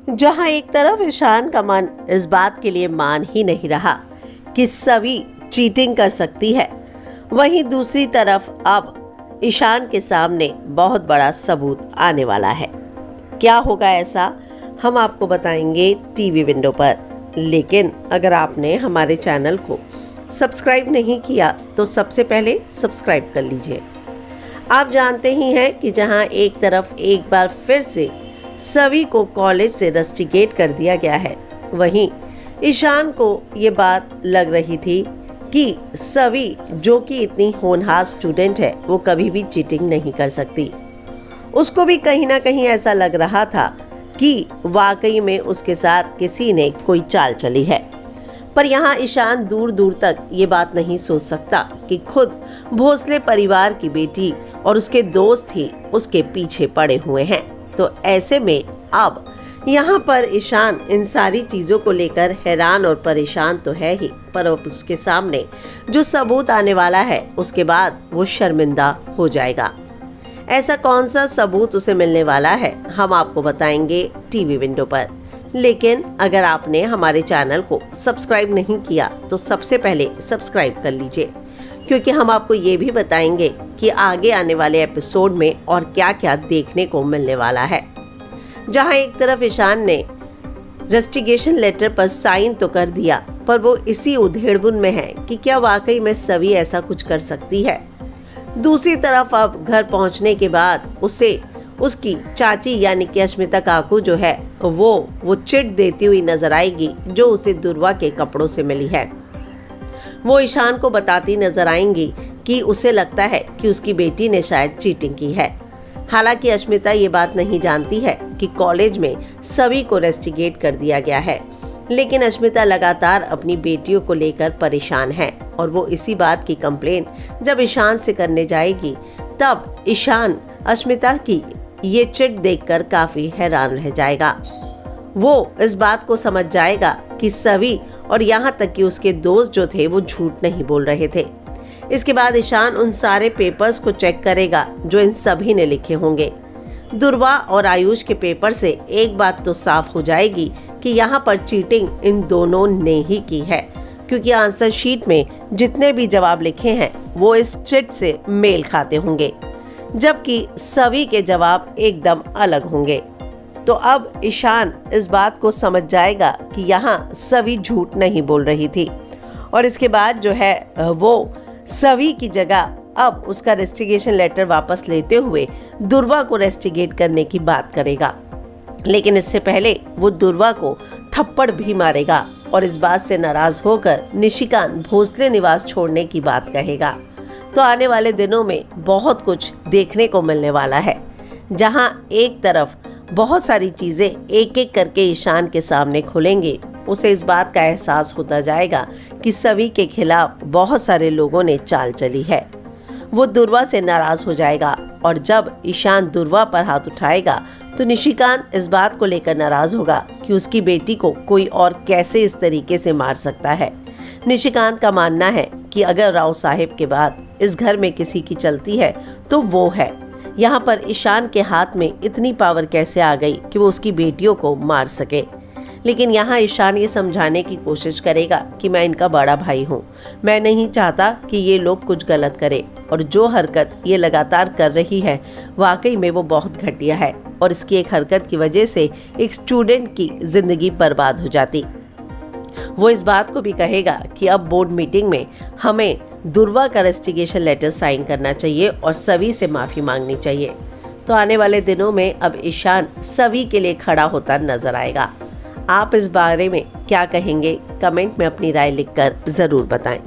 जहां एक तरफ ईशान का मन इस बात के लिए मान ही नहीं रहा कि सभी चीटिंग कर सकती है, वहीं दूसरी तरफ अब ईशान के सामने बहुत बड़ा सबूत आने वाला है। क्या होगा ऐसा, हम आपको बताएंगे टीवी विंडो पर। लेकिन अगर आपने हमारे चैनल को सब्सक्राइब नहीं किया तो सबसे पहले सब्सक्राइब कर लीजिए। आप जानते ही हैं कि जहां एक तरफ एक बार फिर से सभी को कॉलेज से रस्टिकेट कर दिया गया है, वहीं ईशान को ये बात लग रही थी कि सभी जो कि इतनी होनहार स्टूडेंट है वो कभी भी चीटिंग नहीं कर सकती। उसको भी कहीं ना कहीं ऐसा लग रहा था कि वाकई में उसके साथ किसी ने कोई चाल चली है। पर यहाँ ईशान दूर दूर तक ये बात नहीं सोच सकता कि खुद भोसले परिवार की बेटी और उसके दोस्त ही उसके पीछे पड़े हुए हैं। तो ऐसे में अब यहाँ पर ईशान इन सारी चीज़ों को लेकर हैरान और परेशान तो है ही, पर अब उसके सामने जो सबूत आने वाला है उसके बाद वो शर्मिंदा हो जाएगा। ऐसा कौन सा सबूत उसे मिलने वाला है, हम आपको बताएंगे टीवी विंडो पर। लेकिन अगर आपने हमारे चैनल को सब्सक्राइब नहीं किया तो सबसे पहले सब्सक्राइब कर लीजिए, क्योंकि हम आपको ये भी बताएंगे कि आगे आने वाले एपिसोड में और क्या क्या देखने को मिलने वाला है। जहां एक तरफ ईशान ने रेस्टिगेशन लेटर पर साइन तो कर दिया, पर वो इसी उधेड़बुन में है कि क्या वाकई में सभी ऐसा कुछ कर सकती है। दूसरी तरफ अब घर पहुंचने के बाद उसे उसकी चाची यानी कि अश्मिता काकू जो है वो चिट देती हुई नजर आएगी, जो उसे दुर्वा के कपड़ों से मिली है। वो ईशान को बताती नजर आएंगी कि उसे लगता है कि उसकी बेटी ने शायद चीटिंग की है। हालांकि अश्मिता ये बात नहीं जानती है कि कॉलेज में सभी को रेस्टिगेट कर दिया गया है, लेकिन अश्मिता लगातार अपनी बेटियों को लेकर परेशान है और वो इसी बात की कंप्लेन जब ईशान से करने जाएगी तब ईशान अश्मिता की ये चिट देखकर काफी हैरान रह जाएगा। वो इस बात को समझ जाएगा कि सभी और यहाँ तक कि उसके दोस्त जो थे वो झूठ नहीं बोल रहे थे। इसके बाद ईशान उन सारे पेपर्स को चेक करेगा जो इन सभी ने लिखे होंगे। दुर्वा और आयुष के पेपर से एक बात तो साफ हो जाएगी कि यहाँ पर चीटिंग इन दोनों ने ही की है, क्योंकि आंसर शीट में जितने भी जवाब लिखे हैं वो इस चिट से मेल खाते होंगे, जबकि सभी के जवाब एकदम अलग होंगे। तो अब ईशान इस बात को समझ जाएगा कि यहाँ सभी झूठ नहीं बोल रही थी, और इसके बाद जो है वो सभी की जगह अब उसका रेस्टिगेशन लेटर वापस लेते हुए दुर्वा को रेस्टिगेट करने की बात करेगा। लेकिन इससे पहले वो दुर्वा को थप्पड़ भी मारेगा और इस बात से नाराज होकर निशिकांत भोसले निवास छोड़ने की बात कहेगा। तो आने वाले दिनों में बहुत कुछ देखने को मिलने वाला है, जहां एक तरफ बहुत सारी चीजें एक एक करके ईशान के सामने खुलेंगे। उसे इस बात का एहसास होता जाएगा कि सभी के खिलाफ बहुत सारे लोगों ने चाल चली है। वो दुर्वा से नाराज हो जाएगा, और जब ईशान दुर्वा पर हाथ उठाएगा तो निशिकांत इस बात को लेकर नाराज होगा कि उसकी बेटी को कोई और कैसे इस तरीके से मार सकता है। निशिकांत का मानना है कि अगर राव साहिब के बाद इस घर में किसी की चलती है तो वो है। यहाँ पर ईशान के हाथ में इतनी पावर कैसे आ गई कि वो उसकी बेटियों को मार सके। लेकिन यहाँ ईशान ये समझाने की कोशिश करेगा कि मैं इनका बड़ा भाई हूँ, मैं नहीं चाहता कि ये लोग कुछ गलत करें, और जो हरकत ये लगातार कर रही है वाकई में वो बहुत घटिया है, और इसकी एक हरकत की वजह से एक स्टूडेंट की जिंदगी बर्बाद हो जाती। वो इस बात को भी कहेगा कि अब बोर्ड मीटिंग में हमें दुर्वा का रेस्टिगेशन लेटर साइन करना चाहिए और सभी से माफ़ी मांगनी चाहिए। तो आने वाले दिनों में अब ईशान सभी के लिए खड़ा होता नजर आएगा। आप इस बारे में क्या कहेंगे, कमेंट में अपनी राय लिखकर ज़रूर बताएं।